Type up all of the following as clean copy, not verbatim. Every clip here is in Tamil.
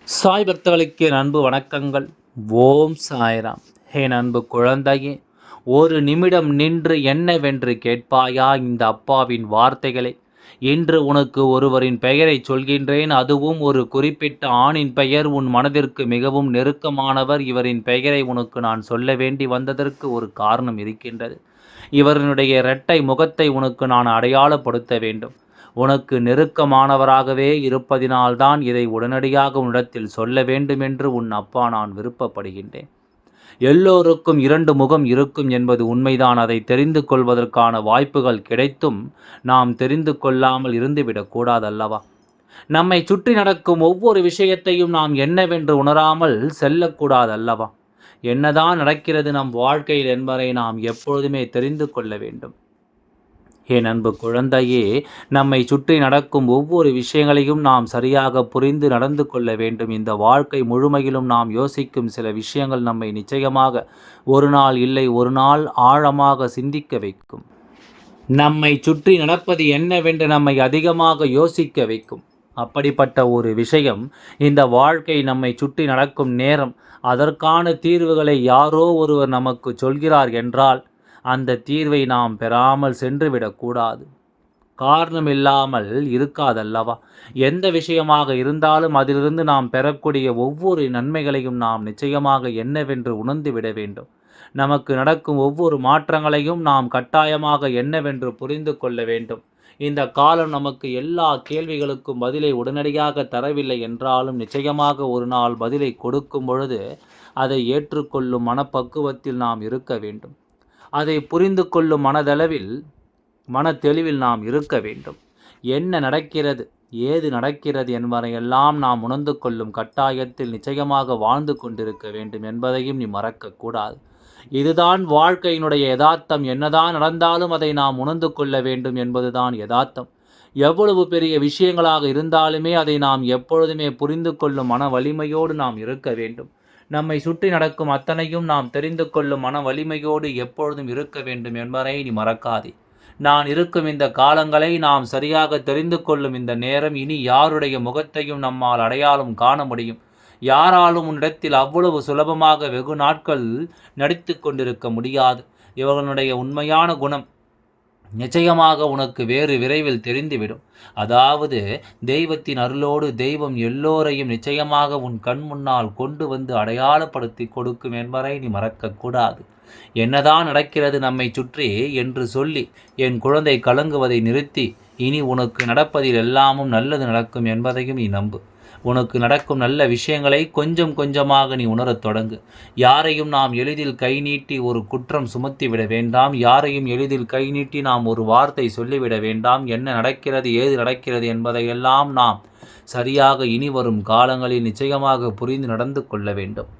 சாய் பக்தர்களுக்கு என் அன்பு வணக்கங்கள். ஓம் சாய்ராம். என் அன்பு குழந்தையே, ஒரு நிமிடம் நின்று என்னவென்று கேட்பாயா இந்த அப்பாவின் வார்த்தைகளை? இன்று உனக்கு ஒருவரின் பெயரைச் சொல்கின்றேன். அதுவும் ஒரு குறிப்பிட்ட ஆணின் பெயர். உன் மனதிற்கு மிகவும் நெருக்கமானவர். இவரின் பெயரை உனக்கு நான் சொல்ல வேண்டி வந்ததற்கு ஒரு காரணம் இருக்கின்றது. இவரினுடைய இரட்டை முகத்தை உனக்கு நான் அடையாளப்படுத்த வேண்டும். உனக்கு நெருக்கமானவராகவே இருப்பதினால்தான் இதை உடனடியாக உன்னிடத்தில் சொல்ல வேண்டுமென்று உன் அப்பா நான் விருப்பப்படுகின்றேன். எல்லோருக்கும் 2 முகம் இருக்கும் என்பது உண்மைதான். அதை தெரிந்து கொள்வதற்கான வாய்ப்புகள் கிடைத்தும் நாம் தெரிந்து கொள்ளாமல் இருந்துவிடக் கூடாதல்லவா? நம்மை சுற்றி நடக்கும் ஒவ்வொரு விஷயத்தையும் நாம் என்னவென்று உணராமல் செல்லக்கூடாதல்லவா? என்னதான் நடக்கிறது நம் வாழ்க்கையில் என்பதை நாம் எப்பொழுதுமே தெரிந்து கொள்ள வேண்டும். என் அன்பு குழந்தையே, நம்மை சுற்றி நடக்கும் ஒவ்வொரு விஷயங்களையும் நாம் சரியாக புரிந்து நடந்து கொள்ள வேண்டும். இந்த வாழ்க்கை முழுமையிலும் நாம் யோசிக்கும் சில விஷயங்கள் நம்மை நிச்சயமாக ஒரு நாள் இல்லை ஒரு நாள் ஆழமாக சிந்திக்க வைக்கும். நம்மை சுற்றி நடப்பது என்னவென்று நம்மை அதிகமாக யோசிக்க வைக்கும். அப்படிப்பட்ட ஒரு விஷயம் இந்த வாழ்க்கை நம்மை சுற்றி நடக்கும் நேரம். அதற்கான தீர்வுகளை யாரோ ஒருவர் நமக்கு சொல்கிறார் என்றால் அந்த தீர்வை நாம் பெறாமல் சென்றுவிடக்கூடாது. காரணம் இல்லாமல் இருக்காதல்லவா? எந்த விஷயமாக இருந்தாலும் அதிலிருந்து நாம் பெறக்கூடிய ஒவ்வொரு நன்மைகளையும் நாம் நிச்சயமாக என்னவென்று உணர்ந்து விட வேண்டும். நமக்கு நடக்கும் ஒவ்வொரு மாற்றங்களையும் நாம் கட்டாயமாக என்னவென்று புரிந்து கொள்ள வேண்டும். இந்த காலம் நமக்கு எல்லா கேள்விகளுக்கும் பதிலை உடனடியாக தரவில்லை என்றாலும் நிச்சயமாக ஒரு நாள் பதிலை கொடுக்கும் பொழுது அதை ஏற்றுக்கொள்ளும் மனப்பக்குவத்தில் நாம் இருக்க வேண்டும். அதை புரிந்து கொள்ளும் மனத்தெளிவில் நாம் இருக்க வேண்டும். என்ன நடக்கிறது, ஏது நடக்கிறது என்பதையெல்லாம் நாம் உணர்ந்து கொள்ளும் கட்டாயத்தில் நிச்சயமாக வாழ்ந்து கொண்டிருக்க வேண்டும் என்பதையும் நீ மறக்கக்கூடாது. இதுதான் வாழ்க்கையினுடைய யதார்த்தம். என்னதான் நடந்தாலும் அதை நாம் உணர்ந்து கொள்ள வேண்டும் என்பதுதான் யதார்த்தம். எவ்வளவு பெரிய விஷயங்களாக இருந்தாலுமே அதை நாம் எப்பொழுதுமே புரிந்து கொள்ளும் மன வலிமையோடு நாம் இருக்க வேண்டும். நம்மை சுற்றி நடக்கும் அத்தனையும் நாம் தெரிந்து கொள்ளும் மன வலிமையோடு எப்பொழுதும் இருக்க வேண்டும் என்பதை நீ மறக்காதே. நான் இருக்கும் இந்த காலங்களை நாம் சரியாக தெரிந்து கொள்ளும் இந்த நேரம். இனி யாருடைய முகத்தையும் நம்மால் அடையாளம் காண முடியும். யாராலும் உன்னிடத்தில் அவ்வளவு சுலபமாக வெகு நாட்கள் நடித்து கொண்டிருக்க முடியாது. இவர்களுடைய உண்மையான குணம் நிச்சயமாக உனக்கு வேறு விரைவில் தெரிந்துவிடும். அதாவது தெய்வத்தின் அருளோடு தெய்வம் எல்லோரையும் நிச்சயமாக உன் கண் முன்னால் கொண்டு வந்து அடையாளப்படுத்தி கொடுக்கும் என்பதை நீ மறக்கக்கூடாது. என்னதான் நடக்கிறது நம்மை சுற்றி என்று சொல்லி என் குழந்தை கலங்குவதை நிறுத்தி இனி உனக்கு நடப்பதில் எல்லாமும் நல்லது நடக்கும் என்பதையும் நீ நம்பு. உனக்கு நடக்கும் நல்ல விஷயங்களை கொஞ்சம் கொஞ்சமாக நீ உணரத் தொடங்கு. யாரையும் நாம் எளிதில் கை நீட்டி ஒரு குற்றம் சுமத்திவிட வேண்டாம். யாரையும் எளிதில் கை நீட்டி நாம் ஒரு வார்த்தை சொல்லிவிட வேண்டாம். என்ன நடக்கிறது, ஏது நடக்கிறது என்பதையெல்லாம் நாம் சரியாக இனி வரும் காலங்களில் நிச்சயமாக புரிந்து நடந்து கொள்ள வேண்டும்.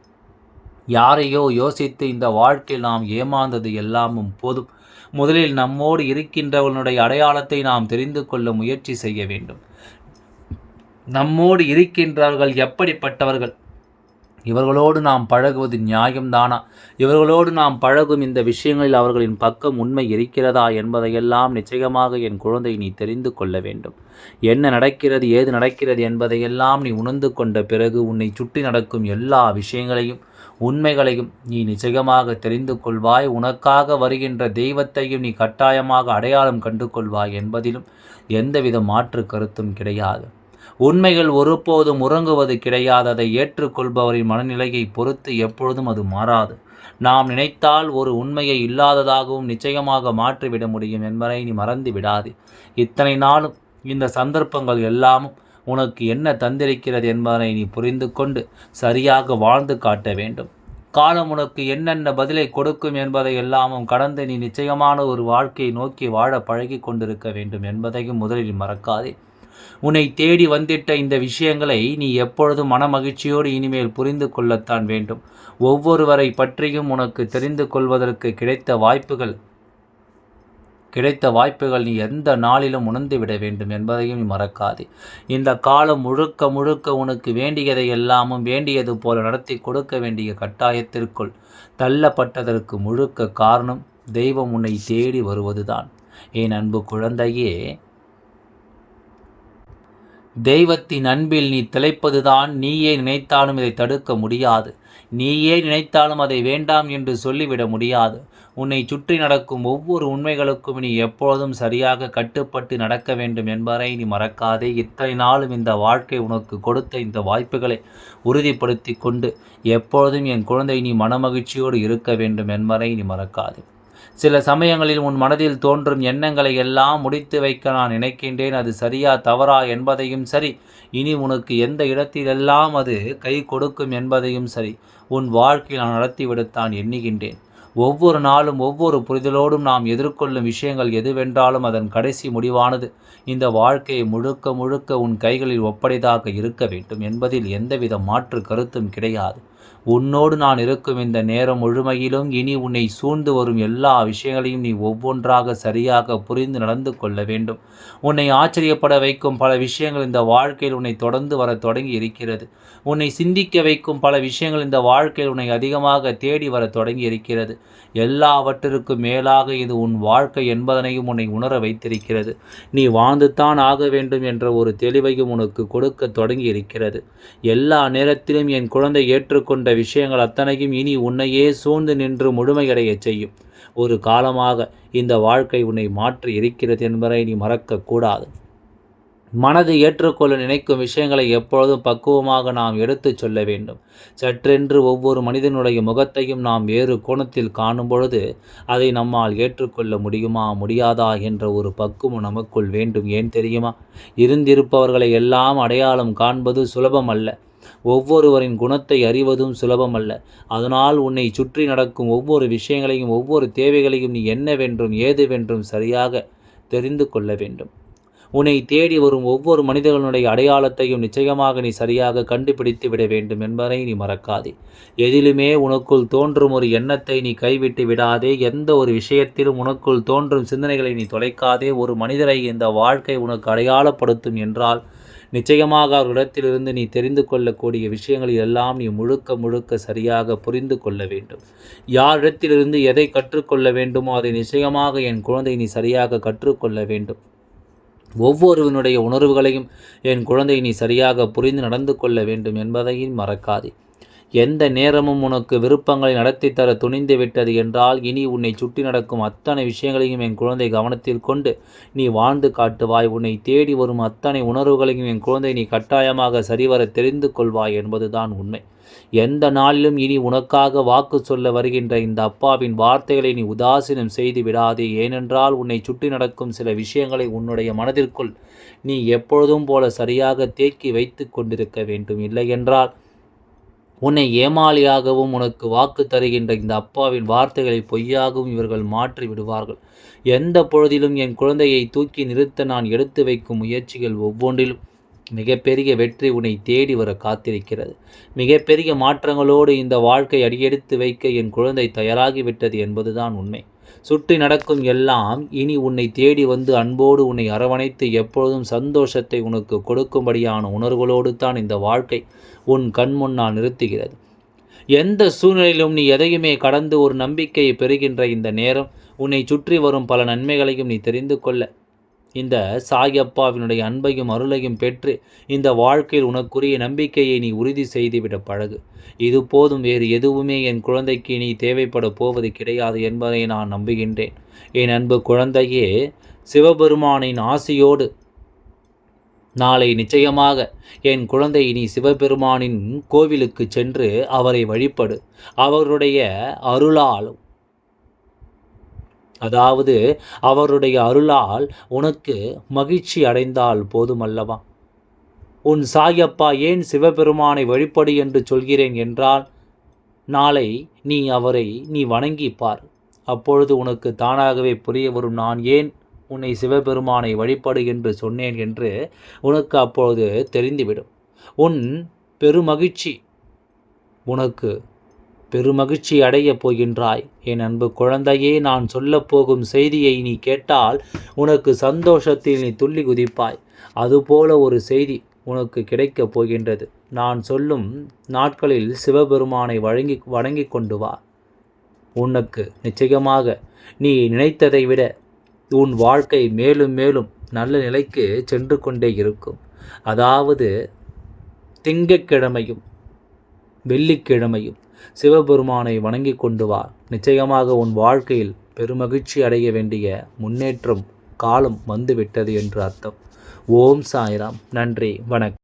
யாரையோ யோசித்து இந்த வாழ்க்கையில் நாம் ஏமாந்தது எல்லாமும் போதும். முதலில் நம்மோடு இருக்கின்றவனுடைய அடையாளத்தை நாம் தெரிந்து கொள்ள முயற்சி செய்ய வேண்டும். நம்மோடு இருக்கின்றார்கள் எப்படிப்பட்டவர்கள்? இவர்களோடு நாம் பழகுவது நியாயம்தானா? இவர்களோடு நாம் பழகும் இந்த விஷயங்களில் அவர்களின் பக்கம் உண்மை இருக்கிறதா என்பதையெல்லாம் நிச்சயமாக என் குழந்தை நீ தெரிந்து கொள்ள வேண்டும். என்ன நடக்கிறது, ஏது நடக்கிறது என்பதையெல்லாம் நீ உணர்ந்து கொண்ட பிறகு உன்னை சுற்றி நடக்கும் எல்லா விஷயங்களையும் உண்மைகளையும் நீ நிச்சயமாக தெரிந்து கொள்வாய். உனக்காக வருகின்ற தெய்வத்தையும் நீ கட்டாயமாக அடையாளம் கண்டு கொள்வாய் என்பதிலும் எந்தவித மாற்று கருத்தும் கிடையாது. உண்மைகள் ஒருபோதும் உறங்குவது கிடையாது. அதை ஏற்றுக்கொள்பவரின் மனநிலையை பொறுத்து எப்பொழுதும் அது மாறாது. நாம் நினைத்தால் ஒரு உண்மையை இல்லாததாகவும் நிச்சயமாக மாற்றிவிட முடியும் என்பதை நீ மறந்து விடாதே. இத்தனை நாளும் இந்த சந்தர்ப்பங்கள் எல்லாமும் உனக்கு என்ன தந்திருக்கிறது என்பதனை நீ புரிந்து கொண்டு சரியாக வாழ்ந்து காட்ட வேண்டும். காலம் உனக்கு என்னென்ன பதிலை கொடுக்கும் என்பதை எல்லாமும் கடந்து நீ நிச்சயமான ஒரு வாழ்க்கையை நோக்கி வாழ பழகி கொண்டிருக்க வேண்டும் என்பதையும் முதலில் மறக்காதே. உன்னை தேடி வந்திட்ட இந்த விஷயங்களை நீ எப்பொழுதும் மனமகிழ்ச்சியோடு இனிமேல் புரிந்து கொள்ளத்தான் வேண்டும். ஒவ்வொருவரை பற்றியும் உனக்கு தெரிந்து கொள்வதற்கு கிடைத்த வாய்ப்புகள் நீ எந்த நாளிலும் உணர்ந்து விட வேண்டும் என்பதையும் நீ மறக்காதே. இந்த காலம் முழுக்க முழுக்க உனக்கு வேண்டியதை எல்லாமும் வேண்டியது போல நடத்தி கொடுக்க வேண்டிய கட்டாயத்திற்குள் தள்ளப்பட்டதற்கு முழுக்க காரணம் தெய்வம் உன்னை தேடி வருவதுதான். என் அன்பு குழந்தையே, தெய்வத்தின் அன்பில் நீ திளைப்பதுதான். நீயே நினைத்தாலும் இதை தடுக்க முடியாது. நீயே நினைத்தாலும் அதை வேண்டாம் என்று சொல்லிவிட முடியாது. உன்னை சுற்றி நடக்கும் ஒவ்வொரு உண்மைகளுக்கும் நீ எப்பொழுதும் சரியாக கட்டுப்பட்டு நடக்க வேண்டும் என்பதை நீ மறக்காதே. இத்தனை நாளும் இந்த வாழ்க்கை உனக்கு கொடுத்த இந்த வாய்ப்புகளை உறுதிப்படுத்தி கொண்டு எப்பொழுதும் என் குழந்தை நீ மனமகிழ்ச்சியோடு இருக்க வேண்டும் என்பதை நீ மறக்காதே. சில சமயங்களில் உன் மனதில் தோன்றும் எண்ணங்களை எல்லாம் முடித்து வைக்க நான் நினைக்கின்றேன். அது சரியா தவறா என்பதையும் சரி, இனி உனக்கு எந்த இடத்திலெல்லாம் அது கை கொடுக்கும் என்பதையும் சரி, உன் வாழ்க்கையில் நான் நடத்திவிடத்தான் எண்ணுகின்றேன். ஒவ்வொரு நாளும் ஒவ்வொரு புரிதலோடும் நாம் எதிர்கொள்ளும் விஷயங்கள் எதுவென்றாலும் அதன் கடைசி முடிவானது இந்த வாழ்க்கையை முழுக்க முழுக்க உன் கைகளில் ஒப்படைதாக இருக்க வேண்டும் என்பதில் எந்தவித மாற்று கருத்தும் கிடையாது. உன்னோடு நான் இருக்கும் இந்த நேரம் முழுமையிலும் இனி உன்னை சூழ்ந்து வரும் எல்லா விஷயங்களையும் நீ ஒவ்வொன்றாக சரியாக புரிந்து நடந்து கொள்ள வேண்டும். உன்னை ஆச்சரியப்பட வைக்கும் பல விஷயங்கள் இந்த வாழ்க்கையில் உன்னை தொடர்ந்து வர தொடங்கி இருக்கிறது. உன்னை சிந்திக்க வைக்கும் பல விஷயங்கள் இந்த வாழ்க்கையில் உன்னை அதிகமாக தேடி வர தொடங்கி இருக்கிறது. எல்லாவற்றிற்கும் மேலாக இது உன் வாழ்க்கை என்பதனையும் உன்னை உணர வைத்திருக்கிறது. நீ வாழ்ந்துதான் ஆக வேண்டும் என்ற ஒரு தெளிவையும் உனக்கு கொடுக்க தொடங்கி இருக்கிறது. எல்லா நேரத்திலும் என் குழந்தை ஏற்றுக்கொண்ட விஷயங்கள் அத்தனையும் இனி உன்னையே சூழ்ந்து நின்று முழுமையடையச் செய்யும். ஒரு காலமாக இந்த வாழ்க்கை உன்னை மாற்றி இருக்கிறது என்பதை நீ மறக்கக்கூடாது. மனது ஏற்றுக்கொள்ள நினைக்கும் விஷயங்களை எப்பொழுதும் பக்குவமாக நாம் எடுத்துச் சொல்ல வேண்டும். சற்றென்று ஒவ்வொரு மனிதனுடைய முகத்தையும் நாம் வேறு கோணத்தில் காணும் பொழுது அதை நம்மால் ஏற்றுக்கொள்ள முடியுமா முடியாதா என்ற ஒரு பக்குவம் நமக்குள் வேண்டும். ஏன் தெரியுமா? இருந்திருப்பவர்களை எல்லாம் அடையாளம் காண்பது சுலபம் அல்ல. ஒவ்வொருவரின் குணத்தை அறிவதும் சுலபமல்ல. அதனால் உன்னை சுற்றி நடக்கும் ஒவ்வொரு விஷயங்களையும் ஒவ்வொரு தேவைகளையும் நீ என்னவென்றும் ஏதுவென்றும் சரியாக தெரிந்து கொள்ள வேண்டும். உன்னை தேடி வரும் ஒவ்வொரு மனிதர்களுடைய அடையாளத்தையும் நிச்சயமாக நீ சரியாக கண்டுபிடித்து விட வேண்டும் என்பதை நீ மறக்காதே. எதிலுமே உனக்குள் தோன்றும் ஒரு எண்ணத்தை நீ கைவிட்டு விடாதே. எந்த ஒரு விஷயத்திலும் உனக்குள் தோன்றும் சிந்தனைகளை நீ தொலைக்காதே. ஒரு மனிதரை இந்த வாழ்க்கை உனக்கு அடையாளப்படுத்தும் என்றால் நிச்சயமாக அவரிடத்திலிருந்து நீ தெரிந்து கொள்ளக்கூடிய விஷயங்களில் எல்லாம் நீ முழுக்க முழுக்க சரியாக புரிந்து கொள்ள வேண்டும். யாரிடத்திலிருந்து எதை கற்றுக்கொள்ள வேண்டுமோ அதை நிச்சயமாக என் குழந்தை நீ சரியாக கற்றுக்கொள்ள வேண்டும். ஒவ்வொருவனுடைய உணர்வுகளையும் என் குழந்தை நீ சரியாக புரிந்து நடந்து கொள்ள வேண்டும் என்பதையும் மறக்காதே. எந்த நேரமும் உனக்கு விருப்பங்களை நடத்தி தர துணிந்து விட்டது என்றால் இனி உன்னை சுற்றி நடக்கும் அத்தனை விஷயங்களையும் என் குழந்தை கவனத்தில் கொண்டு நீ வாழ்ந்து காட்டுவாய். உன்னை தேடி வரும் அத்தனை உணர்வுகளையும் என் குழந்தை நீ கட்டாயமாக சரிவர தெரிந்து கொள்வாய் என்பதுதான் உண்மை. எந்த நாளிலும் இனி உனக்காக வாக்கு சொல்ல வருகின்ற இந்த அப்பாவின் வார்த்தைகளை நீ உதாசீனம் செய்து விடாதே. ஏனென்றால் உன்னை சுற்றி நடக்கும் சில விஷயங்களை உன்னுடைய மனதிற்குள் நீ எப்பொழுதும் போல சரியாக தேக்கி வைத்து கொண்டிருக்க வேண்டும். இல்லையென்றால் உன்னை ஏமாளியாகவும் உனக்கு வாக்கு தருகின்ற இந்த அப்பாவின் வார்த்தைகளை பொய்யாகவும் இவர்கள் மாற்றி விடுவார்கள். எந்த பொழுதிலும் என் குழந்தையை தூக்கி நிறுத்த நான் எடுத்து வைக்கும் முயற்சிகள் ஒவ்வொன்றிலும் மிகப்பெரிய வெற்றி உன்னை தேடி வர காத்திருக்கிறது. மிகப்பெரிய மாற்றங்களோடு இந்த வாழ்க்கை அடியெடுத்து வைக்க என் குழந்தை தயாராகிவிட்டது என்பதுதான் உண்மை. சுற்றி நடக்கும் எல்லாம் இனி உன்னை தேடி வந்து அன்போடு உன்னை அரவணைத்து எப்பொழுதும் சந்தோஷத்தை உனக்கு கொடுக்கும்படியான உணர்வுகளோடு தான் இந்த வாழ்க்கை உன் கண் முன்னால் நிறுத்துகிறது. எந்த சூழ்நிலையிலும் நீ எதையுமே கடந்து ஒரு நம்பிக்கையை பெறுகின்ற இந்த நேரம் உன்னை சுற்றி வரும் பல நன்மைகளையும் நீ தெரிந்து கொள்ள இந்த சாயப்பாவினுடைய அன்பையும் அருளையும் பெற்று இந்த வாழ்க்கையில் உனக்குரிய நம்பிக்கையை நீ உறுதி செய்துவிட பழகு. இது போதும், வேறு எதுவுமே என் குழந்தைக்கு நீ தேவைப்பட போவது கிடையாது என்பதை நான் நம்புகின்றேன். என் அன்பு குழந்தையே, சிவபெருமானின் ஆசியோடு நாளை நிச்சயமாக என் குழந்தை நீ சிவபெருமானின் கோவிலுக்கு சென்று அவரை வழிபடு. அவருடைய அருளால் அதாவது அவருடைய அருளால் உனக்கு மகிழ்ச்சி அடைந்தால் போதுமல்லவா? உன் சாயப்பா ஏன் சிவபெருமானை வழிபடு என்று சொல்கிறேன் என்றால், நாளை நீ அவரை நீ வணங்கிப்பார். அப்பொழுது உனக்கு தானாகவே புரிய வரும், நான் ஏன் உன்னை சிவபெருமானை வழிபடு என்று சொன்னேன் என்று உனக்கு அப்பொழுது தெரிந்துவிடும். உன் பெருமகிழ்ச்சி உனக்கு பெருமகிழ்ச்சி அடையப் போகின்றாய். என் அன்பு குழந்தையே, நான் சொல்லப்போகும் செய்தியை நீ கேட்டால் உனக்கு சந்தோஷத்தில் நீ துள்ளி குதிப்பாய். அதுபோல ஒரு செய்தி உனக்கு கிடைக்கப் போகின்றது. நான் சொல்லும் நாட்களில் சிவபெருமானை வணங்கி கொண்டு வா. உனக்கு நிச்சயமாக நீ நினைத்ததை விட உன் வாழ்க்கை மேலும் மேலும் நல்ல நிலைக்கு சென்று கொண்டே இருக்கும். அதாவது திங்கட்கிழமையும் வெள்ளிக்கிழமையும் சிவபெருமானை வணங்கி கொண்டு வா. நிச்சயமாக உன் வாழ்க்கையில் பெருமகிழ்ச்சி அடைய வேண்டிய முன்னேற்றம் காலம் வந்துவிட்டது என்று அர்த்தம். ஓம் சாய்ராம். நன்றி, வணக்கம்.